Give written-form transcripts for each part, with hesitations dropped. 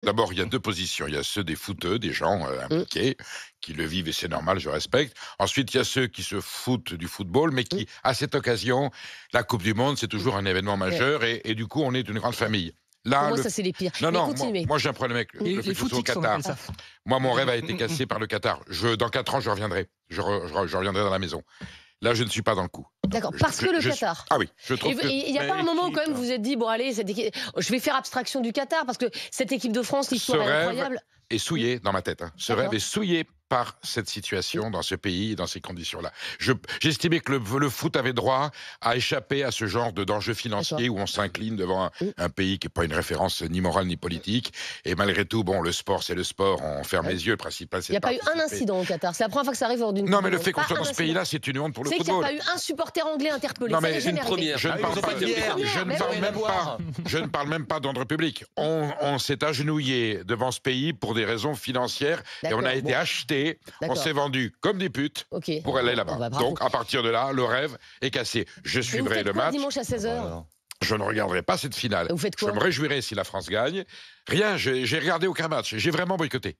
D'abord, il y a 2 positions. Il y a ceux des footeux, des gens, Mmh. impliqués, qui le vivent et c'est normal, je respecte. Ensuite, il y a ceux qui se foutent du football, mais Mmh. qui, à cette occasion, la coupe du monde, c'est toujours un événement Ouais. majeur et du coup, on est une grande famille. Pour Là, moi, le ça, c'est les pires. non, Mais non, moi continuez. moi, j'ai un problème avec Mmh. le fait Les que ce soit au footix, on Qatar. appelle ça. Moi, mon rêve a été cassé par le Qatar. Dans 4 ans, je reviendrai. Je reviendrai dans la maison. Là, je ne suis pas dans le coup. Donc, D'accord, parce que le Qatar. ah oui, je trouve que Et il n'y a pas un Mais moment où, quand l'équipe, même, vous vous êtes dit, bon, allez, je vais faire abstraction du Qatar, parce que cette équipe de France, ce l'histoire est rêve incroyable. est souillé dans ma tête, hein. Ce rêve D'accord. est souillé par cette situation, dans ce pays, dans ces conditions-là. J'estimais que le foot avait droit à échapper à ce genre de danger D'accord. financier où on s'incline devant Mmh. un pays qui n'est pas une référence ni morale ni politique. Et malgré tout, bon, le sport, c'est le sport. On ferme Ouais. les yeux. Le principal, Il c'est n'y de a pas eu un participer. incident au Qatar. C'est la première fois que ça arrive lors d'une Non, Coupe mais du le Monde. fait qu'on Pas soit dans un ce incident. pays-là, c'est une honte pour le C'est qu'il n'y a football. pas eu un supporter anglais interpellé. Non, Ça mais n'est c'est jamais une arrivé. première. Je ne Ah oui, parle ils ont pas pas de- de bière. je ne Mais parle oui. même pas, je ne parle même pas d'ordre public. On s'est agenouillé devant ce pays pour des raisons financières et on a D'accord, été bon, acheté, on d'accord. s'est vendu comme des putes Ok. pour aller Bon, là-bas. bah, bravo. Donc à partir de là, le rêve est cassé. Je Mais vous suivrai faites le quoi match, dimanche à 16h? Voilà. je ne regarderai pas cette finale. Vous faites Je quoi? me réjouirai si la France gagne. Rien, j'ai regardé aucun match, j'ai vraiment boycotté.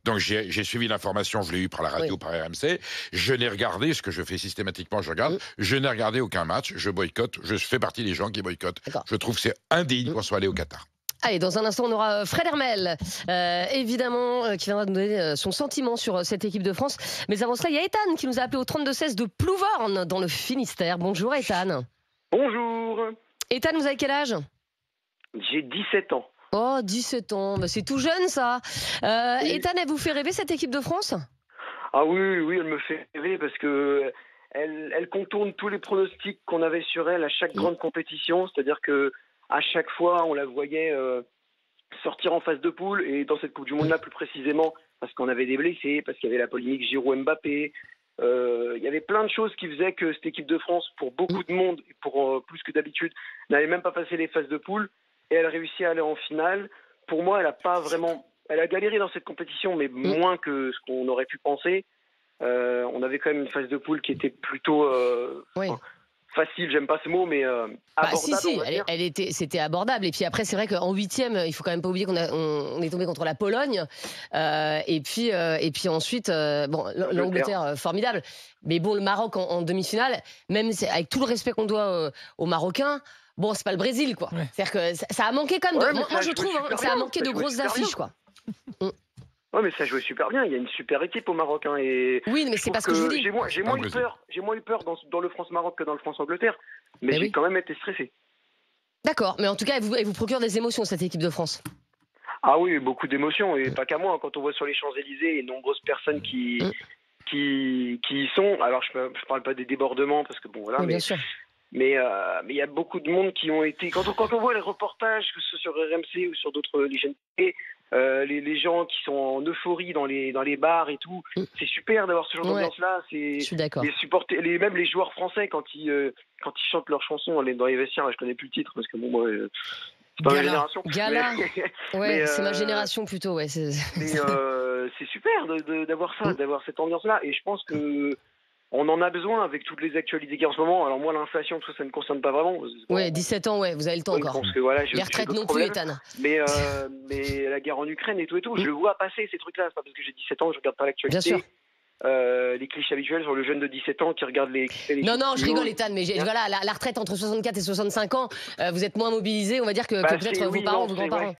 Donc j'ai suivi l'information, je l'ai eu par la radio, Oui. par RMC. Je n'ai regardé, ce que je fais systématiquement, je regarde. Mmh. Je n'ai regardé aucun match, je boycotte. Je fais partie des gens qui boycottent. D'accord. Je trouve que c'est indigne Mmh. qu'on soit allé au Qatar. Allez, dans un instant, on aura Fred Hermel, évidemment, qui viendra nous donner son sentiment sur cette équipe de France. Mais avant cela, il y a Ethan qui nous a appelé au 32-16 de Plouvorne, dans le Finistère. Bonjour, Ethan. Bonjour, Ethan, vous avez quel âge? j'ai 17 ans. Oh, 17 ans, bah, c'est tout jeune, ça. Oui. Ethan, elle vous fait rêver, cette équipe de France? Ah oui, oui, elle me fait rêver parce que elle contourne tous les pronostics qu'on avait sur elle à chaque grande compétition. C'est-à-dire que à chaque fois, on la voyait sortir en phase de poule et dans cette Coupe du Monde-là plus précisément, parce qu'on avait des blessés, parce qu'il y avait la polémique Giroud-Mbappé. Il y avait plein de choses qui faisaient que cette équipe de France, pour beaucoup de monde, et pour plus que d'habitude, n'avait même pas passé les phases de poule. Et elle réussit à aller en finale. Pour moi, elle a pas vraiment, elle a galéré dans cette compétition, mais moins que ce qu'on aurait pu penser. On avait quand même une phase de poule qui était plutôt Oui. facile, j'aime pas ce mot, mais Bah, abordable. si, on va dire. c'était abordable. Et puis après, c'est vrai qu'en huitième, il faut quand même pas oublier on est tombé contre la Pologne. Et puis ensuite, bon, l'Angleterre, formidable. Mais bon, le Maroc en demi-finale, même avec tout le respect qu'on doit aux Marocains, bon, c'est pas le Brésil, quoi. Ouais. C'est-à-dire que ça a manqué quand même. Ouais, mais Moi, ça a je joué trouve, super ça a bien, manqué ça de a joué grosses super affiches, bien. quoi. Ouais, mais ça jouait super bien. Il y a une super équipe au Maroc. Hein, et Oui, mais c'est pas ce que je vous dis. j'ai moins Dans le eu Brésil. peur. J'ai moins eu peur dans le France-Maroc que dans le France-Angleterre. Mais Mais j'ai oui. quand même été stressé. D'accord, mais en tout cas, elle vous procure des émotions, cette équipe de France. Ah oui, beaucoup d'émotions. Et pas qu'à moi. Quand on voit sur les Champs-Élysées et nombreuses personnes qui y sont. Alors, je parle pas des débordements parce que bon, voilà. Oui, mais bien sûr. Mais il y a beaucoup de monde qui ont été. Quand on voit les reportages, que ce soit sur RMC ou sur d'autres les chaînes télé, les gens qui sont en euphorie dans les bars et tout, c'est super d'avoir ce genre Ouais. d'ambiance-là. Je suis d'accord. Les supporters, même les joueurs français quand ils chantent leurs chansons dans les vestiaires. Là, je connais plus le titre parce que bon, moi, c'est pas ma Gala. génération. Gala. Mais- Ouais, mais, c'est ma génération plutôt. Ouais, mais c'est super d'avoir ça, d'avoir cette ambiance-là. Et je pense que on en a besoin avec toutes les actualités qu'il y a en ce moment. Alors moi, l'inflation, tout ça, ça ne me concerne pas vraiment. Ouais, 17 ans, ouais, vous avez le temps Oui, encore. parce que voilà, j'ai Les retraites d'autres non plus, problèmes. Ethan. Mais la guerre en Ukraine et tout, je le vois passer ces trucs-là. C'est pas parce que j'ai 17 ans que je regarde pas Bien l'actualité. sûr. Les clichés habituels sur le jeune de 17 ans qui regarde les Non, non, je vidéos. rigole, Ethan, mais voilà, la retraite entre 64 et 65 ans, vous êtes moins mobilisé, on va dire, que Bah, peut-être c'est- vos oui, parents, non, vos c'est- grands-parents. ouais.